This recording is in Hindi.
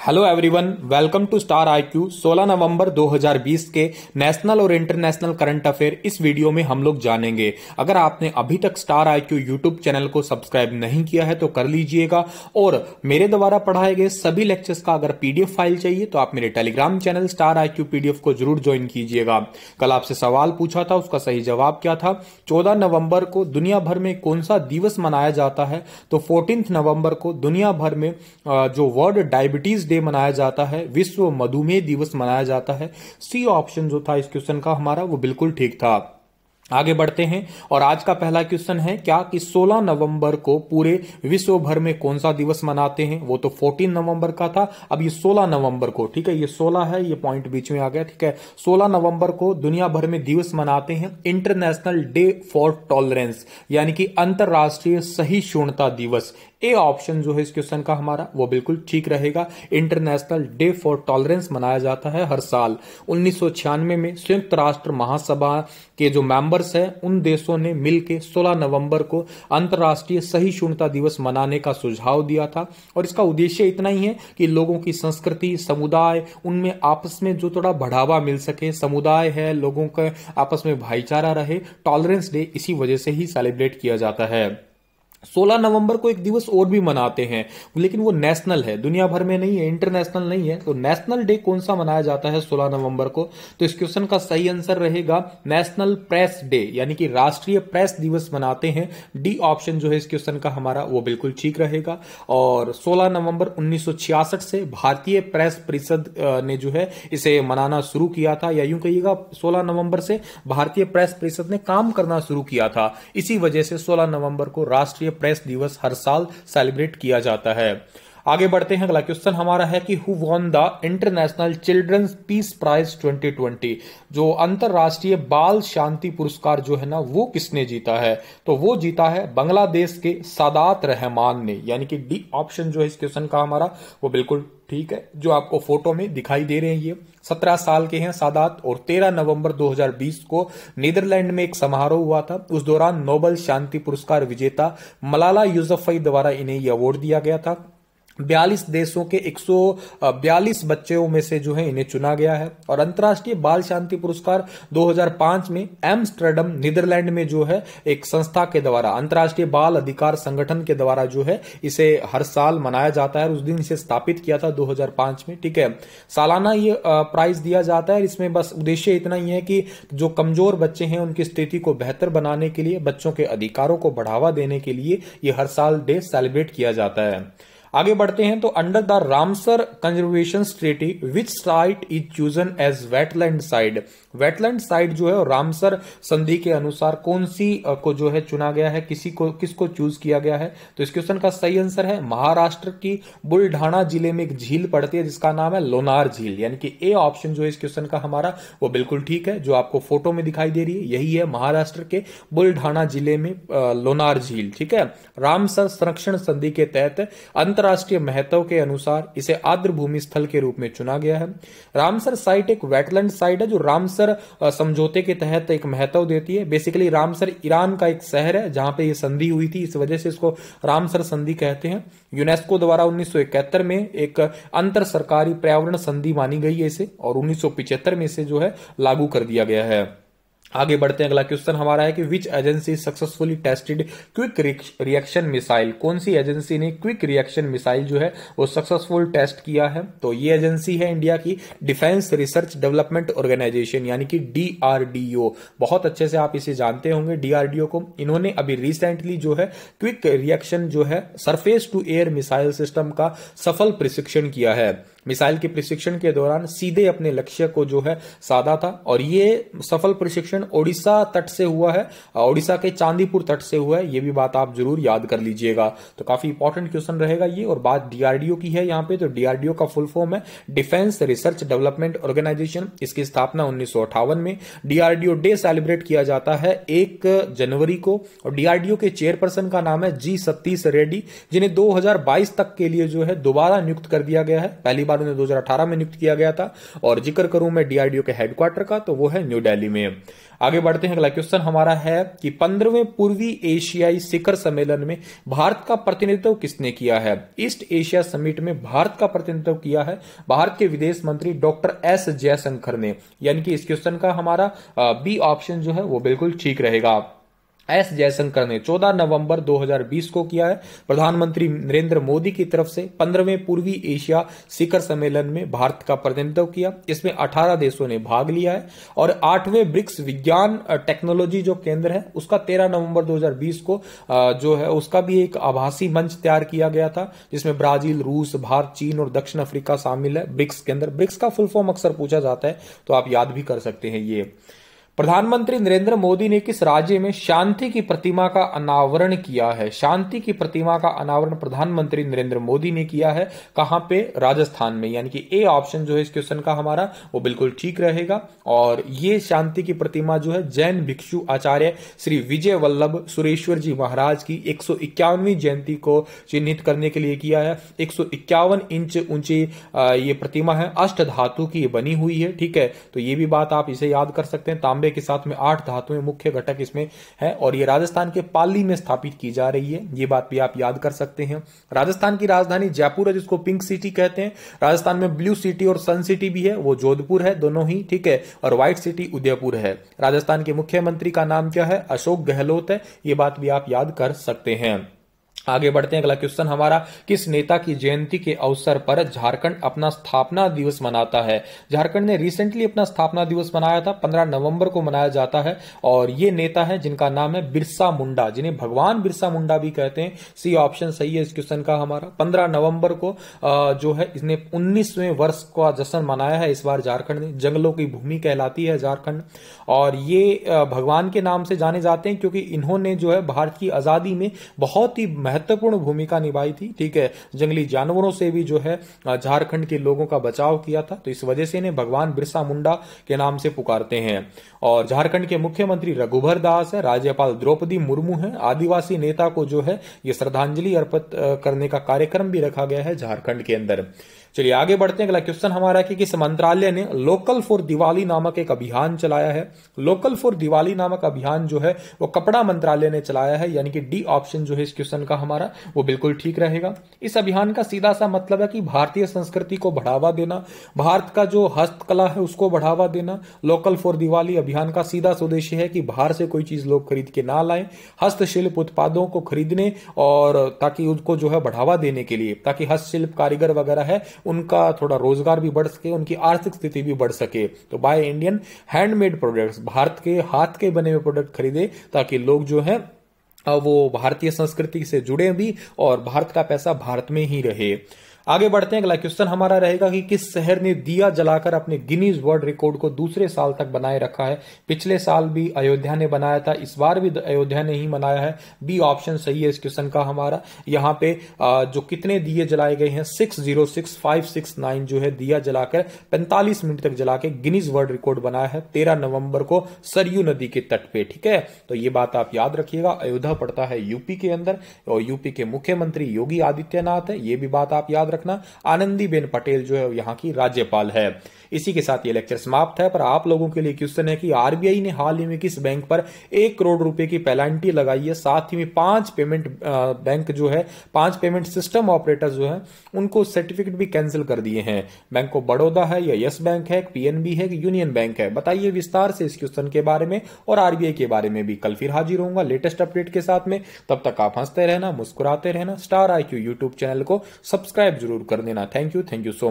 Hello everyone, welcome to star IQ. 16 नवंबर 2020 के नेशनल और इंटरनेशनल करंट अफेयर इस वीडियो में हम लोग जानेंगे। अगर आपने अभी तक स्टार आईक्यू यूट्यूब चैनल को सब्सक्राइब नहीं किया है तो कर लीजिएगा, और मेरे द्वारा पढ़ाए गए सभी लेक्चर्स का अगर पीडीएफ फाइल चाहिए तो आप मेरे Telegram channel star IQ PDF को जरूर ज्वाइन कीजिएगा। कल आपसे सवाल पूछा था, उसका सही जवाब क्या था? 14 नवंबर को दुनिया भर में कौन सा दिवस मनाया जाता है? तो 14 नवंबर को दुनिया भर में जो वर्ल्ड डायबिटीज डे मनाया जाता है, विश्व मधुमेह दिवस मनाया जाता है। सी ऑप्शन जो था इस क्वेश्चन का हमारा वो बिल्कुल ठीक था। आगे बढ़ते हैं और आज का पहला क्वेश्चन है क्या कि 16 नवंबर को पूरे विश्व भर में कौन सा दिवस मनाते हैं? वो तो 14 नवंबर का था, अब ये 16 नवंबर को, ठीक है, ये 16 है, ये पॉइंट बीच में आ गया, ठीक है। 16 नवंबर को दुनिया भर में दिवस मनाते हैं इंटरनेशनल डे फॉर टॉलरेंस, यानी कि अंतरराष्ट्रीय सहिष्णुता दिवस। ए ऑप्शन जो है इस क्वेश्चन का हमारा वो बिल्कुल ठीक रहेगा। इंटरनेशनल डे फॉर टॉलरेंस मनाया जाता है हर साल। 1996 में संयुक्त राष्ट्र महासभा के जो मेंबर्स हैं उन देशों ने मिलकर 16 नवंबर को अंतरराष्ट्रीय सहिष्णुता दिवस मनाने का सुझाव दिया था, और इसका उद्देश्य इतना ही है कि लोगों की संस्कृति, समुदाय, उनमें आपस में जो थोड़ा बढ़ावा मिल सके, समुदाय है, लोगों का आपस में भाईचारा रहे। टॉलरेंस डे इसी वजह से ही सेलिब्रेट किया जाता है। 16 नवंबर को एक दिवस और भी मनाते हैं, लेकिन वो नेशनल है, दुनिया भर में नहीं है, इंटरनेशनल नहीं है। तो नेशनल डे कौन सा मनाया जाता है 16 नवंबर को? तो इस क्वेश्चन का सही आंसर रहेगा नेशनल प्रेस डे, यानी कि राष्ट्रीय प्रेस दिवस मनाते हैं। डी ऑप्शन जो है इस क्वेश्चन का हमारा वो बिल्कुल ठीक रहेगा। और 16 नवंबर 1966 से भारतीय प्रेस परिषद ने जो है इसे मनाना शुरू किया था, या यूं कहिएगा 16 नवंबर से भारतीय प्रेस परिषद ने काम करना शुरू किया था। इसी वजह से 16 नवंबर को राष्ट्रीय प्रेस दिवस हर साल सेलिब्रेट किया जाता है। आगे बढ़ते हैं, अगला क्वेश्चन हमारा है कि who won the international children's peace prize 2020? जो अंतरराष्ट्रीय बाल शांति पुरस्कार जो है ना वो किसने जीता है? तो वो जीता है बांग्लादेश के सादात रहमान ने, यानी कि डी ऑप्शन जो है इस क्वेश्चन का हमारा वो बिल्कुल ठीक है। जो आपको फोटो में दिखाई दे रहे हैं ये 17 साल के हैं सादात, और 13 नवंबर 2020 को नीदरलैंड में एक समारोह हुआ था। उस दौरान नोबेल शांति पुरस्कार विजेता मलाला यूसुफजई द्वारा इन्हें यह अवार्ड दिया गया था। 42 देशों के 142 बच्चों में से जो है इन्हें चुना गया है। और अंतर्राष्ट्रीय बाल शांति पुरस्कार 2005 में एम्स्टर्डम नीदरलैंड में जो है एक संस्था के द्वारा, अंतर्राष्ट्रीय बाल अधिकार संगठन के द्वारा जो है इसे हर साल मनाया जाता है। उस दिन इसे स्थापित किया था 2005 में, ठीक है। सालाना ये प्राइज दिया जाता है। इसमें बस उद्देश्य इतना ही है कि जो कमजोर बच्चे हैं उनकी स्थिति को बेहतर बनाने के लिए, बच्चों के अधिकारों को बढ़ावा देने के लिए ये हर साल डे सेलिब्रेट किया जाता है। आगे बढ़ते हैं तो under the Ramsar conservation treaty which site is chosen as wetland site? Wetland site जो है रामसर संधि के अनुसार कौन सी को जो है चुना गया है, किसको चूज किया गया है? तो इस क्वेश्चन का सही आंसर है महाराष्ट्र की बुलढाना जिले में एक झील पड़ती है जिसका नाम है लोनार झील, यानी कि ए ऑप्शन जो है इस क्वेश्चन का हमारा वो बिल्कुल ठीक है। जो आपको फोटो में दिखाई दे रही है यही है महाराष्ट्र के बुलढाना जिले में लोनार झील, ठीक है। रामसर संरक्षण संधि के तहत अंतरराष्ट्रीय महत्व के अनुसार इसे आर्द्र भूमि स्थल के रूप में चुना गया है। रामसर साइट एक वेटलैंड साइट है जो रामसर समझौते के तहत एक महत्व देती है। बेसिकली रामसर ईरान का एक शहर है जहां पे ये संधि हुई थी, इस वजह से इसको रामसर संधि कहते हैं। यूनेस्को द्वारा 1971 में एक अंतर सरकारी पर्यावरण संधि मानी गई है इसे, और 1975 में इसे जो है लागू कर दिया गया है। आगे बढ़ते हैं, अगला क्वेश्चन हमारा है कि which agency successfully tested quick reaction missile? कौन सी एजेंसी ने क्विक रिएक्शन मिसाइल जो है वो सक्सेसफुल टेस्ट किया है? तो ये एजेंसी है इंडिया की डिफेंस रिसर्च डेवलपमेंट ऑर्गेनाइजेशन, यानी कि DRDO। बहुत अच्छे से आप इसे जानते होंगे DRDO को। इन्होंने अभी रिसेंटली जो है क्विक रिएक्शन जो है surface to air missile system का सफल प्रशिक्षण किया है। मिसाइल के प्रशिक्षण के दौरान सीधे अपने लक्ष्य को जो है साधा था, और ये सफल प्रशिक्षण ओडिशा तट से हुआ है, ओडिशा के चांदीपुर तट से हुआ है। ये भी बात आप जरूर याद कर लीजिएगा। तो काफी इंपॉर्टेंट क्वेश्चन रहेगा ये, और बात DRDO की है यहाँ पे। तो DRDO का फुल फॉर्म है डिफेंस रिसर्च डेवलपमेंट ऑर्गेनाइजेशन। इसकी स्थापना 1958 में। DRDO डे सेलिब्रेट किया जाता है 1 जनवरी को, और DRDO के चेयरपर्सन का नाम है G सतीश रेड्डी, जिन्हें 2022 तक के लिए जो है दोबारा नियुक्त कर दिया गया है। पहली बार उन्हें 2018 में नियुक्त किया गया था। और जिक्र करूं मैं DRDO के हेडक्वार्टर का, तो वो है न्यू दिल्ली में। आगे बढ़ते हैं। अगला क्वेश्चन हमारा है कि 15वें पूर्वी एशियाई शिखर सम्मेलन में भारत का प्रतिनिधित्व किसने किया है? ईस्ट एशिया समिट में भारत का प्रतिनिधित्व किया है भारत के विदेश मंत्री डॉक्टर एस जयशंकर ने, यानी कि इस क्वेश्चन का हमारा बी ऑप्शन जो है वो बिल्कुल ठीक रहेगा। एस जयशंकर ने 14 नवंबर 2020 को किया है। प्रधानमंत्री नरेंद्र मोदी की तरफ से 15वें पूर्वी एशिया शिखर सम्मेलन में भारत का प्रतिनिधित्व किया। इसमें 18 देशों ने भाग लिया है और 8वें ब्रिक्स विज्ञान टेक्नोलॉजी जो केंद्र है उसका 13 नवंबर 2020 को जो है उसका भी एक आभासी मंच तैयार किया गया था, जिसमें ब्राजील, रूस, भारत, चीन और दक्षिण अफ्रीका शामिल है ब्रिक्स के अंदर। ब्रिक्स का फुल फॉर्म अक्सर पूछा जाता है तो आप याद भी कर सकते हैं ये। प्रधानमंत्री नरेंद्र मोदी ने किस राज्य में शांति की प्रतिमा का अनावरण किया है? शांति की प्रतिमा का अनावरण प्रधानमंत्री नरेंद्र मोदी ने किया है। कहां पे? राजस्थान में, यानी कि ए ऑप्शन जो है इस क्वेश्चन का हमारा वो बिल्कुल ठीक रहेगा। और ये शांति की प्रतिमा जो है जैन भिक्षु आचार्य श्री विजय वल्लभ सुरेश्वर जी महाराज की 151वीं जयंती को चिन्हित करने के लिए किया है। 151 इंच ऊंची ये प्रतिमा है, अष्ट धातु की बनी हुई है। ठीक है, तो ये भी बात आप इसे याद कर सकते हैं। तांबे के साथ में 8 धातुएं मुख्य घटक इसमें है और ये राजस्थान के पाली में स्थापित की जा रही है, ये बात भी आप याद कर सकते हैं। राजस्थान की राजधानी जयपुर है, जिसको पिंक सिटी कहते हैं। राजस्थान में ब्लू सिटी और सन सिटी भी है, वो जोधपुर है, दोनों ही। ठीक है, और व्हाइट सिटी उदयपुर है। राजस्थान के मुख्यमंत्री का नाम क्या है? अशोक गहलोत है, ये बात भी आप याद कर सकते हैं। आगे बढ़ते हैं। अगला क्वेश्चन हमारा, किस नेता की जयंती के अवसर पर झारखंड अपना स्थापना दिवस मनाता है? झारखंड ने रिसेंटली अपना स्थापना दिवस मनाया था, 15 नवंबर को मनाया जाता है और ये नेता है जिनका नाम है बिरसा मुंडा, जिन्हें भगवान बिरसा मुंडा भी कहते हैं। सी ऑप्शन सही है इस क्वेश्चन का हमारा। 15 नवंबर को जो है इसने 19वें वर्ष का जश्न मनाया है इस बार झारखंड ने। जंगलों की भूमि कहलाती है झारखंड और ये भगवान के नाम से जाने जाते हैं क्योंकि इन्होंने जो है भारत की आजादी में बहुत ही महत्वपूर्ण भूमिका निभाई थी। ठीक है, जंगली जानवरों से भी जो है झारखंड के लोगों का बचाव किया था, तो इस वजह से इन्हें भगवान बिरसा मुंडा के नाम से पुकारते हैं। और झारखंड के मुख्यमंत्री रघुबर दास है, राज्यपाल द्रौपदी मुर्मू है। आदिवासी नेता को जो है ये श्रद्धांजलि अर्पित करने का कार्यक्रम भी रखा गया है झारखंड के अंदर। चलिए आगे बढ़ते हैं। अगला क्वेश्चन हमारा कि किस मंत्रालय ने लोकल फॉर दिवाली नामक एक अभियान चलाया है? लोकल फॉर दिवाली नामक अभियान जो है वो कपड़ा मंत्रालय ने चलाया है, यानी कि डी ऑप्शन जो है इस क्वेश्चन का हमारा वो बिल्कुल ठीक रहेगा। इस अभियान का सीधा सा मतलब है कि भारतीय संस्कृति को बढ़ावा देना, भारत का जो हस्तकला है उसको बढ़ावा देना। लोकल फॉर दिवाली अभियान का सीधा उद्देश्य है कि बाहर से कोई चीज लोग खरीद के ना लाएं, हस्तशिल्प उत्पादों को खरीदने और ताकि उनको जो है बढ़ावा देने के लिए, ताकि हस्तशिल्प कारीगर वगैरह है उनका थोड़ा रोजगार भी बढ़ सके, उनकी आर्थिक स्थिति भी बढ़ सके। तो by Indian handmade products, Bharat के हाथ के बने हुए प्रोडक्ट खरीदे ताकि लोग जो है वो भारतीय संस्कृति से जुड़े भी और भारत का पैसा भारत में ही रहे। आगे बढ़ते हैं। अगला क्वेश्चन हमारा रहेगा कि किस शहर ने दिया जलाकर अपने गिनीज वर्ल्ड रिकॉर्ड को दूसरे साल तक बनाए रखा है? पिछले साल भी अयोध्या ने बनाया था, इस बार भी अयोध्या ने ही बनाया है। बी ऑप्शन सही है इस क्वेश्चन का हमारा। यहाँ पे जो कितने दिए जलाए गए हैं 606569 जो है दिया जलाकर 45 मिनट तक जला के गिनीज वर्ल्ड रिकॉर्ड बनाया है 13 नवंबर को सरयू नदी के तट पे। ठीक है, तो ये बात आप याद रखिएगा। अयोध्या पड़ता है यूपी के अंदर और यूपी के मुख्यमंत्री योगी आदित्यनाथ है, ये भी बात आप याद रखना। आनंदीबेन पटेल जो है यहाँ की राज्यपाल है। इसी के साथ ये लेक्चर समाप्त है। पर आप लोगों के लिए क्वेश्चन है कि आरबीआई ने हाल ही में किस बैंक पर 1 करोड़ रुपए की पेनल्टी लगाई है? साथ ही में 5 पेमेंट बैंक जो है 5 पेमेंट सिस्टम ऑपरेटर जो है उनको सर्टिफिकेट भी कैंसिल कर दिए हैं। बैंक ऑफ बड़ौदा है या यस बैंक है, पीएनबी है कि यूनियन बैंक है? बताइए विस्तार से इस क्वेश्चन के बारे में और आरबीआई के बारे में भी। कल फिर हाजिर होऊंगा लेटेस्ट अपडेट के साथ में। तब तक आप हंसते रहना, मुस्कुराते रहना। स्टार IQ यूट्यूब चैनल को सब्सक्राइब जरूर कर देना। Thank you so much.